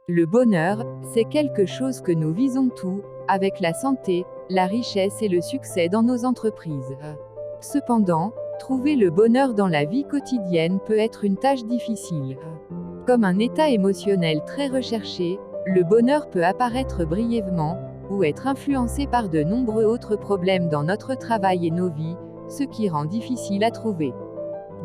Le bonheur, c'est quelque chose que nous visons tous, avec la santé, la richesse et le succès dans nos entreprises. Cependant, trouver le bonheur dans la vie quotidienne peut être une tâche difficile. Comme un état émotionnel très recherché, le bonheur peut apparaître brièvement, ou être influencé par de nombreux autres problèmes dans notre travail et nos vies, ce qui rend difficile à trouver.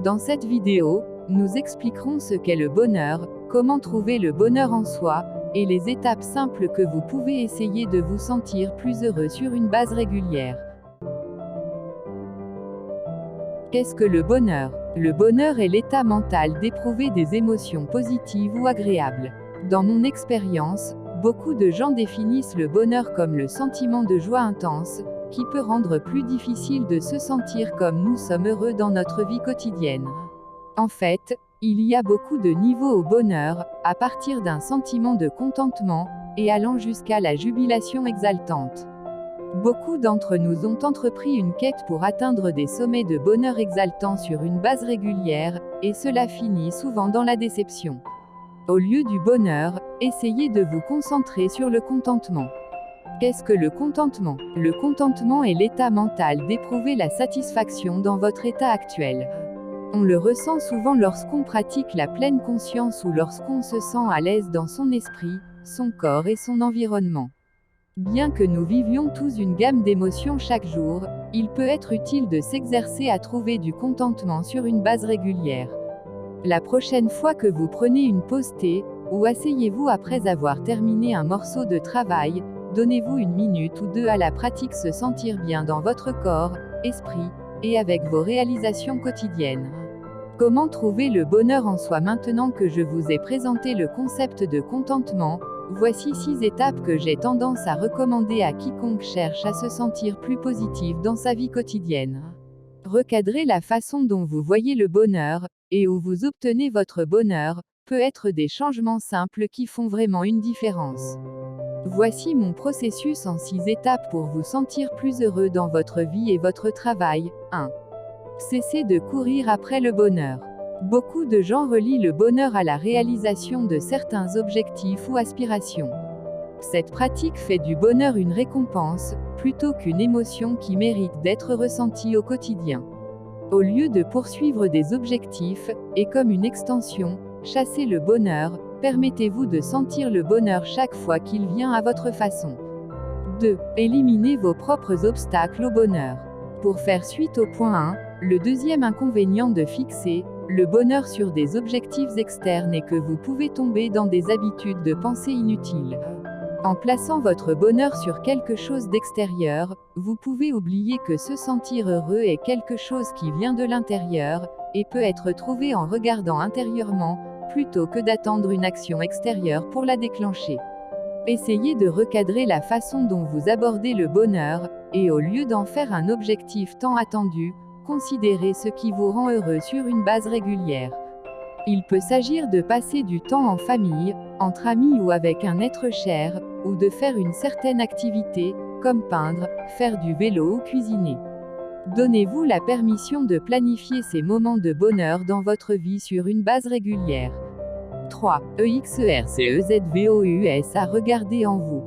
Dans cette vidéo, nous expliquerons ce qu'est le bonheur, comment trouver le bonheur en soi, et les étapes simples que vous pouvez essayer de vous sentir plus heureux sur une base régulière. Qu'est-ce que le bonheur? Le bonheur est l'état mental d'éprouver des émotions positives ou agréables. Dans mon expérience, beaucoup de gens définissent le bonheur comme le sentiment de joie intense, qui peut rendre plus difficile de se sentir comme nous sommes heureux dans notre vie quotidienne. En fait, il y a beaucoup de niveaux au bonheur, à partir d'un sentiment de contentement, et allant jusqu'à la jubilation exaltante. Beaucoup d'entre nous ont entrepris une quête pour atteindre des sommets de bonheur exaltant sur une base régulière, et cela finit souvent dans la déception. Au lieu du bonheur, essayez de vous concentrer sur le contentement. Qu'est-ce que le contentement? Le contentement est l'état mental d'éprouver la satisfaction dans votre état actuel. On le ressent souvent lorsqu'on pratique la pleine conscience ou lorsqu'on se sent à l'aise dans son esprit, son corps et son environnement. Bien que nous vivions tous une gamme d'émotions chaque jour, il peut être utile de s'exercer à trouver du contentement sur une base régulière. La prochaine fois que vous prenez une pause thé, ou asseyez-vous après avoir terminé un morceau de travail, donnez-vous une minute ou deux à la pratique se sentir bien dans votre corps, esprit, et avec vos réalisations quotidiennes. Comment trouver le bonheur en soi? Maintenant que je vous ai présenté le concept de contentement, voici 6 étapes que j'ai tendance à recommander à quiconque cherche à se sentir plus positif dans sa vie quotidienne. Recadrer la façon dont vous voyez le bonheur, et où vous obtenez votre bonheur, peut être des changements simples qui font vraiment une différence. Voici mon processus en 6 étapes pour vous sentir plus heureux dans votre vie et votre travail. 1. Cessez de courir après le bonheur. Beaucoup de gens relient le bonheur à la réalisation de certains objectifs ou aspirations. Cette pratique fait du bonheur une récompense, plutôt qu'une émotion qui mérite d'être ressentie au quotidien. Au lieu de poursuivre des objectifs, et comme une extension, chasser le bonheur, permettez-vous de sentir le bonheur chaque fois qu'il vient à votre façon. 2. Éliminez vos propres obstacles au bonheur. Pour faire suite au point 1, le deuxième inconvénient de fixer le bonheur sur des objectifs externes est que vous pouvez tomber dans des habitudes de pensée inutiles. En plaçant votre bonheur sur quelque chose d'extérieur, vous pouvez oublier que se sentir heureux est quelque chose qui vient de l'intérieur, et peut être trouvé en regardant intérieurement, plutôt que d'attendre une action extérieure pour la déclencher. Essayez de recadrer la façon dont vous abordez le bonheur, et au lieu d'en faire un objectif tant attendu, considérez ce qui vous rend heureux sur une base régulière. Il peut s'agir de passer du temps en famille, entre amis ou avec un être cher, ou de faire une certaine activité, comme peindre, faire du vélo ou cuisiner. Donnez-vous la permission de planifier ces moments de bonheur dans votre vie sur une base régulière. 3. EXERCEZVOUS à regarder en vous.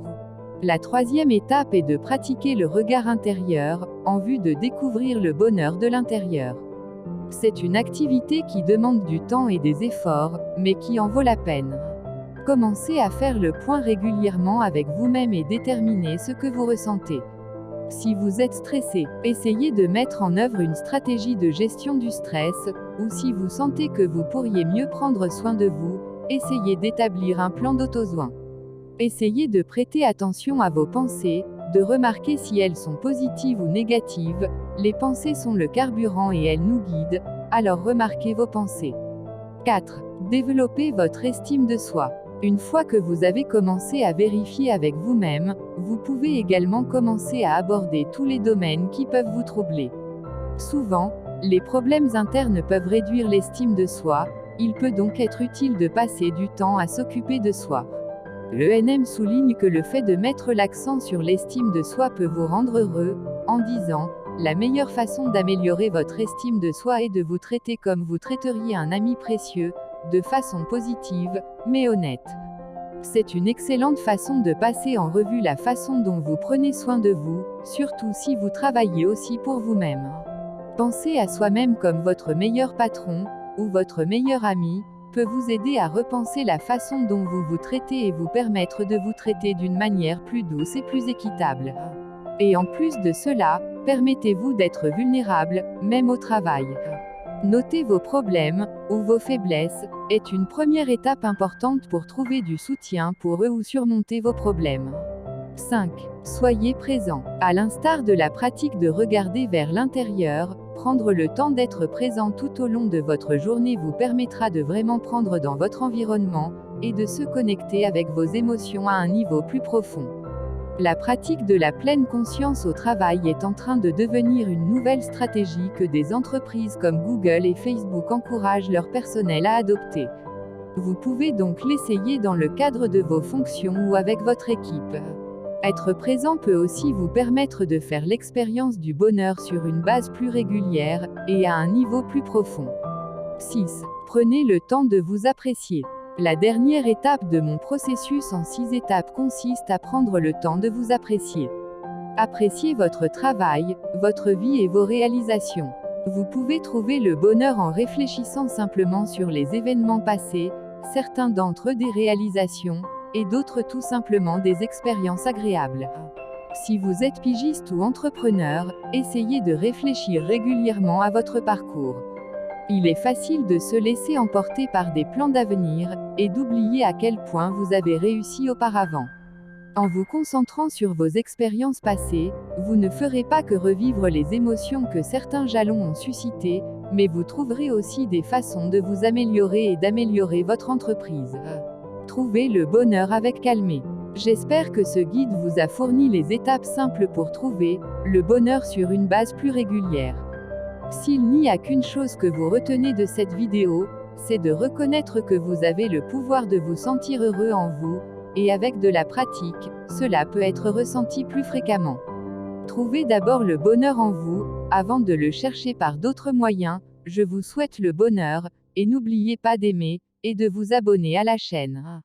La troisième étape est de pratiquer le regard intérieur, en vue de découvrir le bonheur de l'intérieur. C'est une activité qui demande du temps et des efforts, mais qui en vaut la peine. Commencez à faire le point régulièrement avec vous-même et déterminez ce que vous ressentez. Si vous êtes stressé, essayez de mettre en œuvre une stratégie de gestion du stress, ou si vous sentez que vous pourriez mieux prendre soin de vous, essayez d'établir un plan d'auto-soin. Essayez de prêter attention à vos pensées, de remarquer si elles sont positives ou négatives. Les pensées sont le carburant et elles nous guident, alors remarquez vos pensées. 4. Développez votre estime de soi. Une fois que vous avez commencé à vérifier avec vous-même, vous pouvez également commencer à aborder tous les domaines qui peuvent vous troubler. Souvent, les problèmes internes peuvent réduire l'estime de soi, il peut donc être utile de passer du temps à s'occuper de soi. L'ENM souligne que le fait de mettre l'accent sur l'estime de soi peut vous rendre heureux, en disant « La meilleure façon d'améliorer votre estime de soi est de vous traiter comme vous traiteriez un ami précieux, de façon positive, mais honnête. » C'est une excellente façon de passer en revue la façon dont vous prenez soin de vous, surtout si vous travaillez aussi pour vous-même. Penser à soi-même comme votre meilleur patron, ou votre meilleur ami, peut vous aider à repenser la façon dont vous vous traitez et vous permettre de vous traiter d'une manière plus douce et plus équitable. Et en plus de cela, permettez-vous d'être vulnérable, même au travail. Noter vos problèmes, ou vos faiblesses, est une première étape importante pour trouver du soutien pour eux ou surmonter vos problèmes. 5. Soyez présent. À l'instar de la pratique de regarder vers l'intérieur, prendre le temps d'être présent tout au long de votre journée vous permettra de vraiment prendre dans votre environnement, et de se connecter avec vos émotions à un niveau plus profond. La pratique de la pleine conscience au travail est en train de devenir une nouvelle stratégie que des entreprises comme Google et Facebook encouragent leur personnel à adopter. Vous pouvez donc l'essayer dans le cadre de vos fonctions ou avec votre équipe. Être présent peut aussi vous permettre de faire l'expérience du bonheur sur une base plus régulière, et à un niveau plus profond. 6. Prenez le temps de vous apprécier. La dernière étape de mon processus en 6 étapes consiste à prendre le temps de vous apprécier. Appréciez votre travail, votre vie et vos réalisations. Vous pouvez trouver le bonheur en réfléchissant simplement sur les événements passés, certains d'entre eux des réalisations, et d'autres tout simplement des expériences agréables. Si vous êtes pigiste ou entrepreneur, essayez de réfléchir régulièrement à votre parcours. Il est facile de se laisser emporter par des plans d'avenir, et d'oublier à quel point vous avez réussi auparavant. En vous concentrant sur vos expériences passées, vous ne ferez pas que revivre les émotions que certains jalons ont suscitées, mais vous trouverez aussi des façons de vous améliorer et d'améliorer votre entreprise. Trouvez le bonheur avec calme. J'espère que ce guide vous a fourni les étapes simples pour trouver le bonheur sur une base plus régulière. S'il n'y a qu'une chose que vous retenez de cette vidéo, c'est de reconnaître que vous avez le pouvoir de vous sentir heureux en vous, et avec de la pratique, cela peut être ressenti plus fréquemment. Trouvez d'abord le bonheur en vous, avant de le chercher par d'autres moyens. Je vous souhaite le bonheur, et n'oubliez pas d'aimer, et de vous abonner à la chaîne.